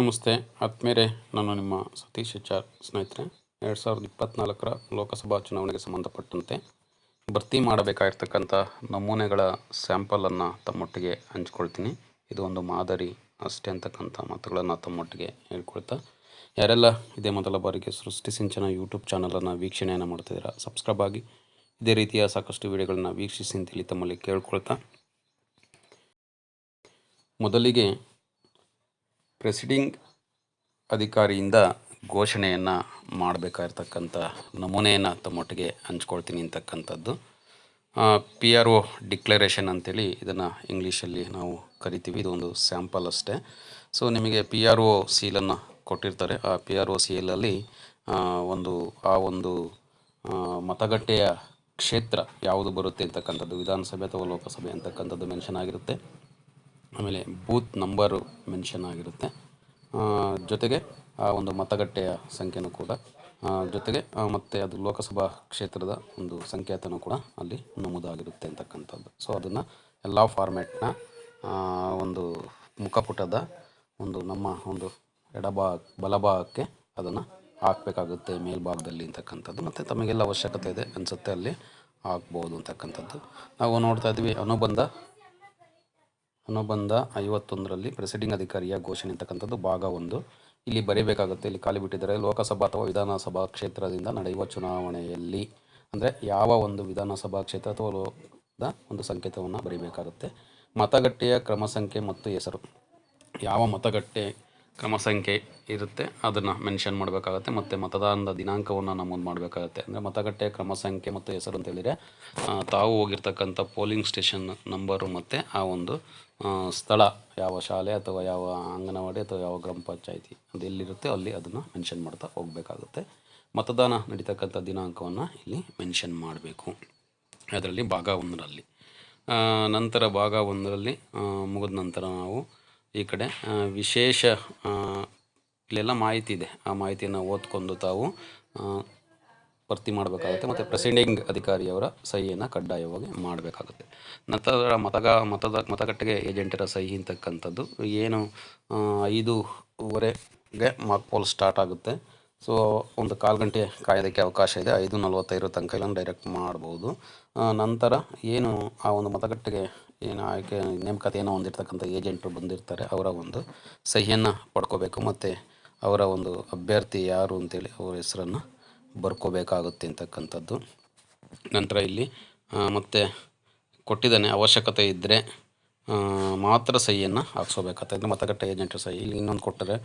ನಮಸ್ತೆ ಆತ್ಮೇರೆ, ನಾನು ನಿಮ್ಮ ಸತೀಶ್ HR. ಸ್ನೇಹಿತರೆ, 2024ರ ಲೋಕಸಭಾ ಚುನಾವಣೆಗೆ ಸಂಬಂಧಪಟ್ಟಂತೆ ಭರ್ತಿ ಮಾಡಬೇಕಾಗಿರ್ತಕ್ಕಂಥ ನಮೂನೆಗಳ ಸ್ಯಾಂಪಲನ್ನು ತಮ್ಮೊಟ್ಟಿಗೆ ಹಂಚ್ಕೊಳ್ತೀನಿ. ಇದು ಒಂದು ಮಾದರಿ ಅಷ್ಟೇ ಅಂತಕ್ಕಂಥ ಮಾತುಗಳನ್ನು ತಮ್ಮೊಟ್ಟಿಗೆ ಹೇಳ್ಕೊಳ್ತಾ, ಯಾರೆಲ್ಲ ಇದೇ ಮೊದಲ ಬಾರಿಗೆ ಸೃಷ್ಟಿ ಸಿಂಚನ ಯೂಟ್ಯೂಬ್ ಚಾನಲನ್ನು ವೀಕ್ಷಣೆಯನ್ನು ಮಾಡ್ತಿದ್ದೀರಾ, ಸಬ್ಸ್ಕ್ರೈಬ್ ಆಗಿ ಇದೇ ರೀತಿಯ ಸಾಕಷ್ಟು ವಿಡಿಯೋಗಳನ್ನ ವೀಕ್ಷಿಸಿ ಅಂತೇಳಿ ತಮ್ಮಲ್ಲಿ ಕೇಳ್ಕೊಳ್ತಾ, ಮೊದಲಿಗೆ ಪ್ರೆಸಿಡಿಂಗ್ ಅಧಿಕಾರಿಯಿಂದ ಘೋಷಣೆಯನ್ನು ಮಾಡಬೇಕಾಗಿರ್ತಕ್ಕಂಥ ನಮೂನೆಯನ್ನು ತಮ್ಮೊಟ್ಟಿಗೆ ಹಂಚ್ಕೊಳ್ತೀನಿ ಅಂತಕ್ಕಂಥದ್ದು. PRO ಡಿಕ್ಲರೇಷನ್ ಅಂತೇಳಿ ಇದನ್ನು ಇಂಗ್ಲೀಷಲ್ಲಿ ನಾವು ಕರಿತೀವಿ. ಇದು ಒಂದು ಸ್ಯಾಂಪಲ್ ಅಷ್ಟೇ. ಸೊ ನಿಮಗೆ PRO ಸೀಲನ್ನು ಕೊಟ್ಟಿರ್ತಾರೆ. ಆ PRO ಸೀಲಲ್ಲಿ ಒಂದು ಮತಗಟ್ಟೆಯ ಕ್ಷೇತ್ರ ಯಾವುದು ಬರುತ್ತೆ ಅಂತಕ್ಕಂಥದ್ದು, ವಿಧಾನಸಭೆ ಅಥವಾ ಲೋಕಸಭೆ ಅಂತಕ್ಕಂಥದ್ದು ಮೆನ್ಷನ್ ಆಗಿರುತ್ತೆ. ಆಮೇಲೆ ಬೂತ್ ನಂಬರು ಮೆನ್ಷನ್ ಆಗಿರುತ್ತೆ. ಜೊತೆಗೆ ಆ ಒಂದು ಮತಗಟ್ಟೆಯ ಸಂಖ್ಯೆನೂ ಕೂಡ ಜೊತೆಗೆ ಮತ್ತು ಅದು ಲೋಕಸಭಾ ಕ್ಷೇತ್ರದ ಒಂದು ಸಂಕೇತನೂ ಕೂಡ ಅಲ್ಲಿ ನಮೂದಾಗಿರುತ್ತೆ ಅಂತಕ್ಕಂಥದ್ದು. ಸೊ ಅದನ್ನು ಎಲ್ಲ ಫಾರ್ಮ್ಯಾಟ್ನ ಒಂದು ಮುಖಪುಟದ ನಮ್ಮ ಒಂದು ಬಲಭಾಗಕ್ಕೆ ಅದನ್ನು ಹಾಕಬೇಕಾಗುತ್ತೆ ಮೇಲ್ಭಾಗದಲ್ಲಿ ಅಂತಕ್ಕಂಥದ್ದು. ಮತ್ತು ತಮಗೆಲ್ಲ ಅವಶ್ಯಕತೆ ಇದೆ ಅನಿಸುತ್ತೆ ಅಲ್ಲಿ ಹಾಕ್ಬೋದು ಅಂತಕ್ಕಂಥದ್ದು. ನಾವು ನೋಡ್ತಾ ಇದ್ವಿ ಅನುಬಂಧ 51ರಲ್ಲಿ ಪ್ರೆಸಿಡಿಂಗ್ ಅಧಿಕಾರಿಯ ಘೋಷಣೆ ಅಂತಕ್ಕಂಥದ್ದು ಭಾಗ 1. ಇಲ್ಲಿ ಬರೀಬೇಕಾಗುತ್ತೆ, ಇಲ್ಲಿ ಖಾಲಿ ಬಿಟ್ಟಿದ್ದಾರೆ. ಲೋಕಸಭಾ ಅಥವಾ ವಿಧಾನಸಭಾ ಕ್ಷೇತ್ರದಿಂದ ನಡೆಯುವ ಚುನಾವಣೆಯಲ್ಲಿ ಅಂದರೆ ಯಾವ ಒಂದು ವಿಧಾನಸಭಾ ಕ್ಷೇತ್ರ ಅಥವಾ ಒಂದು ಸಂಕೇತವನ್ನು ಬರೀಬೇಕಾಗುತ್ತೆ. ಮತಗಟ್ಟೆಯ ಕ್ರಮ ಸಂಖ್ಯೆ ಮತ್ತು ಹೆಸರು, ಯಾವ ಮತಗಟ್ಟೆ ಕ್ರಮ ಸಂಖ್ಯೆ ಇರುತ್ತೆ ಅದನ್ನು ಮೆನ್ಷನ್ ಮಾಡಬೇಕಾಗತ್ತೆ. ಮತ್ತು ಮತದಾನದ ದಿನಾಂಕವನ್ನು ನಮೂದು ಮಾಡಬೇಕಾಗತ್ತೆ. ಅಂದರೆ ಮತಗಟ್ಟೆಯ ಕ್ರಮ ಸಂಖ್ಯೆ ಮತ್ತು ಹೆಸರು ಅಂತ ಹೇಳಿದರೆ ತಾವು ಹೋಗಿರ್ತಕ್ಕಂಥ ಪೋಲಿಂಗ್ ಸ್ಟೇಷನ್ ನಂಬರು ಮತ್ತು ಆ ಒಂದು ಸ್ಥಳ, ಯಾವ ಶಾಲೆ ಅಥವಾ ಯಾವ ಅಂಗನವಾಡಿ ಅಥವಾ ಯಾವ ಗ್ರಾಮ ಪಂಚಾಯಿತಿ ಅದು ಎಲ್ಲಿರುತ್ತೆ ಅಲ್ಲಿ ಅದನ್ನು ಮೆನ್ಷನ್ ಮಾಡ್ತಾ ಹೋಗಬೇಕಾಗುತ್ತೆ. ಮತದಾನ ನಡೀತಕ್ಕಂಥ ದಿನಾಂಕವನ್ನು ಇಲ್ಲಿ ಮೆನ್ಷನ್ ಮಾಡಬೇಕು ಅದರಲ್ಲಿ ಭಾಗ 1ರಲ್ಲಿ. ನಂತರ ಭಾಗ 1ರಲ್ಲಿ ಮುಗಿದ ನಂತರ ನಾವು ಈ ಕಡೆ ವಿಶೇಷ ಇಲ್ಲೆಲ್ಲ ಮಾಹಿತಿ ಇದೆ. ಆ ಮಾಹಿತಿಯನ್ನು ಓದ್ಕೊಂಡು ತಾವು ಭರ್ತಿ ಮಾಡಬೇಕಾಗುತ್ತೆ. ಮತ್ತು ಪ್ರೆಸಿಡಿಂಗ್ ಅಧಿಕಾರಿಯವರ ಸಹಿಯನ್ನು ಕಡ್ಡಾಯವಾಗಿ ಮಾಡಬೇಕಾಗುತ್ತೆ. ನಂತರ ಮತಗಟ್ಟೆಗೆ ಏಜೆಂಟರ ಸಹಿ ಅಂತಕ್ಕಂಥದ್ದು ಏನು 5:15ಗೆ ಮಾಕ್ ಪೋಲ್ ಸ್ಟಾರ್ಟ್ ಆಗುತ್ತೆ. ಸೊ ಒಂದು ಕಾಲು ಗಂಟೆ ಕಾಯೋದಕ್ಕೆ ಅವಕಾಶ ಇದೆ. 5:45 ತನಕ ಇಲ್ಲ ಡೈರೆಕ್ಟ್ ಮಾಡ್ಬೋದು. ನಂತರ ಏನು ಆ ಒಂದು ಮತಗಟ್ಟೆಗೆ ಏನು ಆಯ್ಕೆ ನೇಮಕಾತಿಯನ್ನು ಹೊಂದಿರತಕ್ಕಂಥ ಏಜೆಂಟರು ಬಂದಿರ್ತಾರೆ, ಅವರ ಒಂದು ಸಹಿಯನ್ನು ಪಡ್ಕೋಬೇಕು. ಮತ್ತು ಅವರ ಒಂದು ಅಭ್ಯರ್ಥಿ ಯಾರು ಅಂತೇಳಿ ಅವರ ಹೆಸರನ್ನು ಬರ್ಕೋಬೇಕಾಗುತ್ತೆ ಅಂತಕ್ಕಂಥದ್ದು. ನಂತರ ಇಲ್ಲಿ ಮತ್ತೆ ಕೊಟ್ಟಿದ್ದಾನೆ, ಅವಶ್ಯಕತೆ ಇದ್ದರೆ ಮಾತ್ರ ಸಹಿಯನ್ನು ಹಾಕ್ಸೋಬೇಕಾಗ್ತದೆ. ಮತಗಟ್ಟೆ ಏಜೆಂಟರ ಸಹಿ ಇಲ್ಲಿ ಇನ್ನೊಂದು ಕೊಟ್ಟರೆ,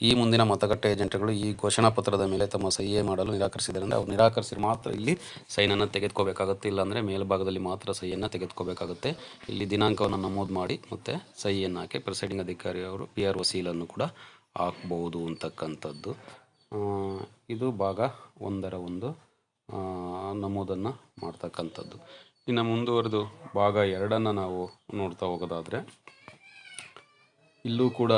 ಈ ಮುಂದಿನ ಮತಗಟ್ಟೆ ಏಜೆಂಟ್ಗಳು ಈ ಘೋಷಣಾ ಪತ್ರದ ಮೇಲೆ ತಮ್ಮ ಸಹಿಯೇ ಮಾಡಲು ನಿರಾಕರಿಸಿದ್ದಾರೆ ಅಂದರೆ ಅವ್ರು ನಿರಾಕರಿಸಿದ್ರೆ ಮಾತ್ರ ಇಲ್ಲಿ ಸೈನನ್ನು ತೆಗೆದುಕೋಬೇಕಾಗುತ್ತೆ. ಇಲ್ಲಾಂದರೆ ಮೇಲ್ಭಾಗದಲ್ಲಿ ಮಾತ್ರ ಸಹಿಯನ್ನು ತೆಗೆದುಕೋಬೇಕಾಗುತ್ತೆ. ಇಲ್ಲಿ ದಿನಾಂಕವನ್ನು ನಮೂದು ಮಾಡಿ ಮತ್ತು ಸಹಿಯನ್ನು ಹಾಕಿ ಪ್ರೆಸಿಡಿಂಗ್ ಅಧಿಕಾರಿಯವರು PRO ಸೀಲನ್ನು ಕೂಡ ಹಾಕ್ಬೋದು ಅಂತಕ್ಕಂಥದ್ದು. ಇದು ಭಾಗ 1ರ ಒಂದು ನಮೂದನ್ನು ಮಾಡ್ತಕ್ಕಂಥದ್ದು. ಇನ್ನು ಮುಂದುವರೆದು ಭಾಗ 2ನ್ನು ನಾವು ನೋಡ್ತಾ ಹೋಗೋದಾದರೆ, ಇಲ್ಲೂ ಕೂಡ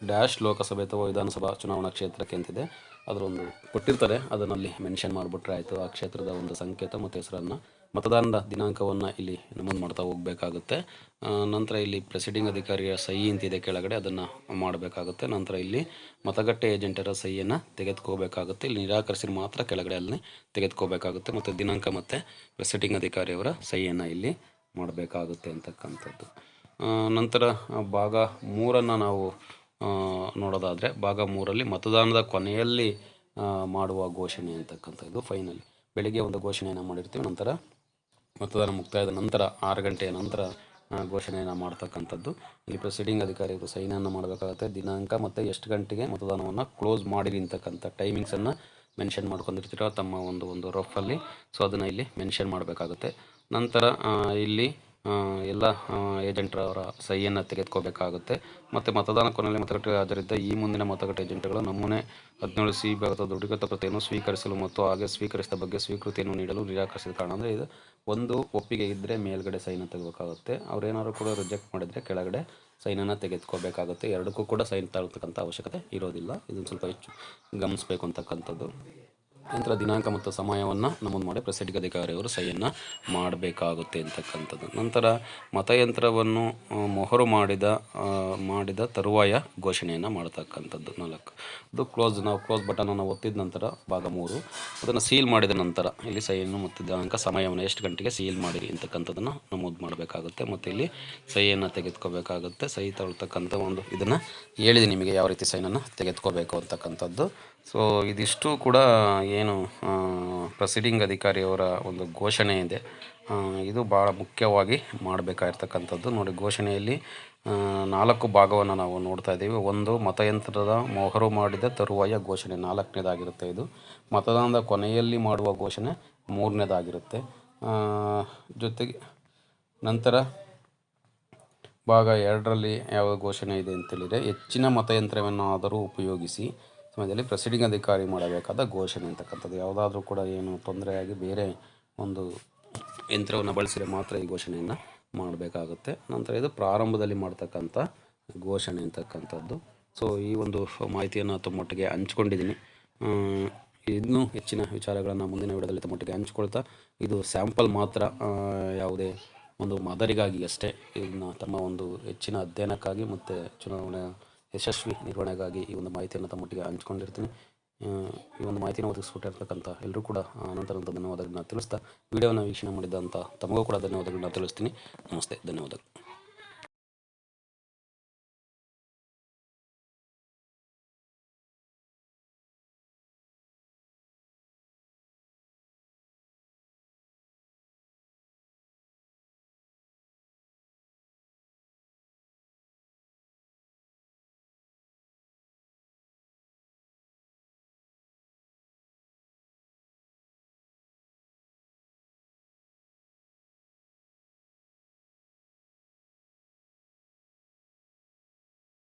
ಡ್ಯಾಶ್ ಲೋಕಸಭೆ ಅಥವಾ ವಿಧಾನಸಭಾ ಚುನಾವಣಾ ಕ್ಷೇತ್ರಕ್ಕೆ ಅಂತಿದೆ, ಅದರೊಂದು ಕೊಟ್ಟಿರ್ತಾರೆ, ಅದನ್ನಲ್ಲಿ ಮೆನ್ಷನ್ ಮಾಡಿಬಿಟ್ರೆ ಆಯಿತು. ಆ ಕ್ಷೇತ್ರದ ಒಂದು ಸಂಕೇತ ಮತ್ತು ಹೆಸರನ್ನು, ಮತದಾನದ ದಿನಾಂಕವನ್ನು ಇಲ್ಲಿ ನಮೂದು ಮಾಡ್ತಾ ಹೋಗಬೇಕಾಗುತ್ತೆ. ನಂತರ ಇಲ್ಲಿ ಪ್ರೆಸಿಡಿಂಗ್ ಅಧಿಕಾರಿಯ ಸಹಿ ಅಂತಿದೆ ಕೆಳಗಡೆ, ಅದನ್ನು ಮಾಡಬೇಕಾಗುತ್ತೆ. ನಂತರ ಇಲ್ಲಿ ಮತಗಟ್ಟೆ ಏಜೆಂಟರ ಸಹಿಯನ್ನು ತೆಗೆದುಕೋಬೇಕಾಗುತ್ತೆ. ಇಲ್ಲಿ ನಿರಾಕರಿಸಿ ಮಾತ್ರ ಕೆಳಗಡೆ ಅಲ್ಲಿ ತೆಗೆದುಕೋಬೇಕಾಗುತ್ತೆ. ಮತ್ತು ದಿನಾಂಕ ಮತ್ತು ಪ್ರೆಸಿಡಿಂಗ್ ಅಧಿಕಾರಿಯವರ ಸಹಿಯನ್ನು ಇಲ್ಲಿ ಮಾಡಬೇಕಾಗುತ್ತೆ ಅಂತಕ್ಕಂಥದ್ದು. ನಂತರ ಭಾಗ 3ನ್ನು ನಾವು ನೋಡೋದಾದರೆ, ಭಾಗ 3ರಲ್ಲಿ ಮತದಾನದ ಕೊನೆಯಲ್ಲಿ ಮಾಡುವ ಘೋಷಣೆ ಅಂತಕ್ಕಂಥದ್ದು. ಫೈನಲಿ ಬೆಳಿಗ್ಗೆ ಒಂದು ಘೋಷಣೆಯನ್ನು ಮಾಡಿರ್ತೀವಿ, ನಂತರ ಮತದಾನ ಮುಕ್ತಾಯದ ನಂತರ 6 ಗಂಟೆಯ ನಂತರ ಘೋಷಣೆಯನ್ನು ಮಾಡ್ತಕ್ಕಂಥದ್ದು. ಇಲ್ಲಿ ಪ್ರೆಸಿಡಿಂಗ್ ಅಧಿಕಾರಿಗಳು ಸೈನನ್ನು ಮಾಡಬೇಕಾಗುತ್ತೆ. ದಿನಾಂಕ ಮತ್ತು ಎಷ್ಟು ಗಂಟೆಗೆ ಮತದಾನವನ್ನು ಕ್ಲೋಸ್ ಮಾಡಿರಿ ಅಂತಕ್ಕಂಥ ಟೈಮಿಂಗ್ಸನ್ನು ಮೆನ್ಷನ್ ಮಾಡ್ಕೊಂಡಿರ್ತೀರೋ ತಮ್ಮ ಒಂದು ರಫಲ್ಲಿ. ಸೊ ಅದನ್ನು ಇಲ್ಲಿ ಮೆನ್ಷನ್ ಮಾಡಬೇಕಾಗುತ್ತೆ. ನಂತರ ಇಲ್ಲಿ ಎಲ್ಲ ಏಜೆಂಟ್ರವರ ಸಹಿಯನ್ನು ತೆಗೆದುಕೋಬೇಕಾಗುತ್ತೆ. ಮತ್ತು ಮತದಾನ ಕೊನೆಯಲ್ಲಿ ಮತಗಟ್ಟೆಗೆ ಹಾಜರಿದ್ದ ಈ ಮುಂದಿನ ಮತಗಟ್ಟೆ ಏಜೆಂಟ್ಗಳು ನಮೂನೆ 17C ಭಾಗದ ದೃಢೀಕೃತ ಪ್ರತಿಯನ್ನು ಸ್ವೀಕರಿಸಲು ಮತ್ತು ಹಾಗೆ ಸ್ವೀಕರಿಸಿದ ಬಗ್ಗೆ ಸ್ವೀಕೃತಿಯನ್ನು ನೀಡಲು ನಿರಾಕರಿಸಿದ ಕಾರಣ. ಅಂದರೆ ಇದು ಒಂದು ಒಪ್ಪಿಗೆ ಇದ್ದರೆ ಮೇಲ್ಗಡೆ ಸೈನ್ ತೆಗೋಬೇಕಾಗುತ್ತೆ. ಅವ್ರೇನಾದ್ರು ಕೂಡ ರಿಜೆಕ್ಟ್ ಮಾಡಿದರೆ ಕೆಳಗಡೆ ಸೈನನ್ನು ತೆಗೆದುಕೋಬೇಕಾಗುತ್ತೆ. ಎರಡಕ್ಕೂ ಕೂಡ ಸೈನ್ ತಗೊಳ್ತಕ್ಕಂಥ ಅವಶ್ಯಕತೆ ಇರೋದಿಲ್ಲ. ಇದನ್ನು ಸ್ವಲ್ಪ ಹೆಚ್ಚು ಗಮನಿಸಬೇಕು ಅಂತಕ್ಕಂಥದ್ದು. ನಂತರ ದಿನಾಂಕ ಮತ್ತು ಸಮಯವನ್ನು ನಮೂದು ಮಾಡಿ ಪ್ರೆಸಿಡಿಂಗ್ ಅಧಿಕಾರಿಯವರು ಸಹಿಯನ್ನು ಮಾಡಬೇಕಾಗುತ್ತೆ ಅಂತಕ್ಕಂಥದ್ದು. ನಂತರ ಮತಯಂತ್ರವನ್ನು ಮೊಹರು ಮಾಡಿದ ತರುವಾಯ ಘೋಷಣೆಯನ್ನು ಮಾಡ್ತಕ್ಕಂಥದ್ದು 4. ಅದು ನಾವು ಕ್ಲೋಸ್ ಬಟನನ್ನು ಒತ್ತಿದ ನಂತರ ಭಾಗ 3 ಅದನ್ನು ಸೀಲ್ ಮಾಡಿದ ನಂತರ ಇಲ್ಲಿ ಸಹಿಯನ್ನು ಮತ್ತು ದಿನಾಂಕ ಸಮಯವನ್ನು ಎಷ್ಟು ಗಂಟೆಗೆ ಸೀಲ್ ಮಾಡಿರಿ ಅಂತಕ್ಕಂಥದ್ದನ್ನು ನಮೂದು ಮಾಡಬೇಕಾಗುತ್ತೆ. ಮತ್ತು ಇಲ್ಲಿ ಸಹಿಯನ್ನು ತೆಗೆದುಕೋಬೇಕಾಗುತ್ತೆ. ಸಹಿ ತಗೊಳ್ತಕ್ಕಂಥ ಒಂದು ಇದನ್ನು ಹೇಳಿದೆ ನಿಮಗೆ ಯಾವ ರೀತಿ ಸಹಿಯನ್ನು ತೆಗೆದುಕೋಬೇಕು ಅಂತಕ್ಕಂಥದ್ದು. ಸೊ ಇದಿಷ್ಟು ಕೂಡ ಏನು ಪ್ರೆಸಿಡಿಂಗ್ ಅಧಿಕಾರಿಯವರ ಒಂದು ಘೋಷಣೆ ಇದೆ. ಇದು ಭಾಳ ಮುಖ್ಯವಾಗಿ ಮಾಡಬೇಕಾಗಿರ್ತಕ್ಕಂಥದ್ದು. ನೋಡಿ, ಘೋಷಣೆಯಲ್ಲಿ 4 ಭಾಗವನ್ನು ನಾವು ನೋಡ್ತಾ ಇದ್ದೀವಿ. 1 ಮತಯಂತ್ರದ ಮೊಹರು ಮಾಡಿದ ತರುವಾಯ ಘೋಷಣೆ 4ನೇದಾಗಿರುತ್ತೆ. ಇದು ಮತದಾನದ ಕೊನೆಯಲ್ಲಿ ಮಾಡುವ ಘೋಷಣೆ 3ನೇದಾಗಿರುತ್ತೆ. ಜೊತೆಗೆ ನಂತರ ಭಾಗ 2ರಲ್ಲಿ ಯಾವ ಘೋಷಣೆ ಇದೆ ಅಂತೇಳಿದರೆ, ಹೆಚ್ಚಿನ ಮತಯಂತ್ರವನ್ನಾದರೂ ಉಪಯೋಗಿಸಿ ಸಮಯದಲ್ಲಿ ಪ್ರೆಸಿಡಿಂಗ್ ಅಧಿಕಾರಿ ಮಾಡಬೇಕಾದ ಘೋಷಣೆ ಅಂತಕ್ಕಂಥದ್ದು. ಯಾವುದಾದ್ರೂ ಕೂಡ ಏನು ತೊಂದರೆಯಾಗಿ ಬೇರೆ ಒಂದು ಯಂತ್ರವನ್ನು ಬಳಸಿದರೆ ಮಾತ್ರ ಈ ಘೋಷಣೆಯನ್ನು ಮಾಡಬೇಕಾಗುತ್ತೆ. ನಂತರ ಇದು ಪ್ರಾರಂಭದಲ್ಲಿ ಮಾಡ್ತಕ್ಕಂಥ ಘೋಷಣೆ ಅಂತಕ್ಕಂಥದ್ದು. ಸೊ ಈ ಒಂದು ಮಾಹಿತಿಯನ್ನು ತಮ್ಮೊಟ್ಟಿಗೆ ಹಂಚ್ಕೊಂಡಿದ್ದೀನಿ. ಇನ್ನೂ ಹೆಚ್ಚಿನ ವಿಚಾರಗಳನ್ನು ಮುಂದಿನ ವಿಡಿಯೋದಲ್ಲಿ ತಮ್ಮೊಟ್ಟಿಗೆ ಹಂಚ್ಕೊಳ್ತಾ, ಇದು ಸ್ಯಾಂಪಲ್ ಮಾತ್ರ, ಯಾವುದೇ ಒಂದು ಮಾದರಿಗಾಗಿ ಅಷ್ಟೇ. ಇದನ್ನು ತಮ್ಮ ಒಂದು ಹೆಚ್ಚಿನ ಅಧ್ಯಯನಕ್ಕಾಗಿ ಮತ್ತು ಚುನಾವಣೆ ಯಶಸ್ವಿ ನಿರ್ವಹಣೆಗಾಗಿ ಈ ಒಂದು ಮಾಹಿತಿಯನ್ನು ತಮ್ಮೊಟ್ಟಿಗೆ ಹಂಚ್ಕೊಂಡಿರ್ತೀನಿ. ಈ ಒಂದು ಮಾಹಿತಿಯನ್ನು ಒದಗಿಸ್ಕೊಟ್ಟಿರ್ತಕ್ಕಂಥ ಎಲ್ಲರೂ ಕೂಡ ಅನಂತ ಧನ್ಯವಾದಗಳನ್ನ ತಿಳಿಸ್ತಾ, ವಿಡಿಯೋನ ವೀಕ್ಷಣೆ ಮಾಡಿದಂಥ ತಮಗೂ ಕೂಡ ಧನ್ಯವಾದಗಳನ್ನ ತಿಳಿಸ್ತೀನಿ. ನಮಸ್ತೆ, ಧನ್ಯವಾದಗಳು.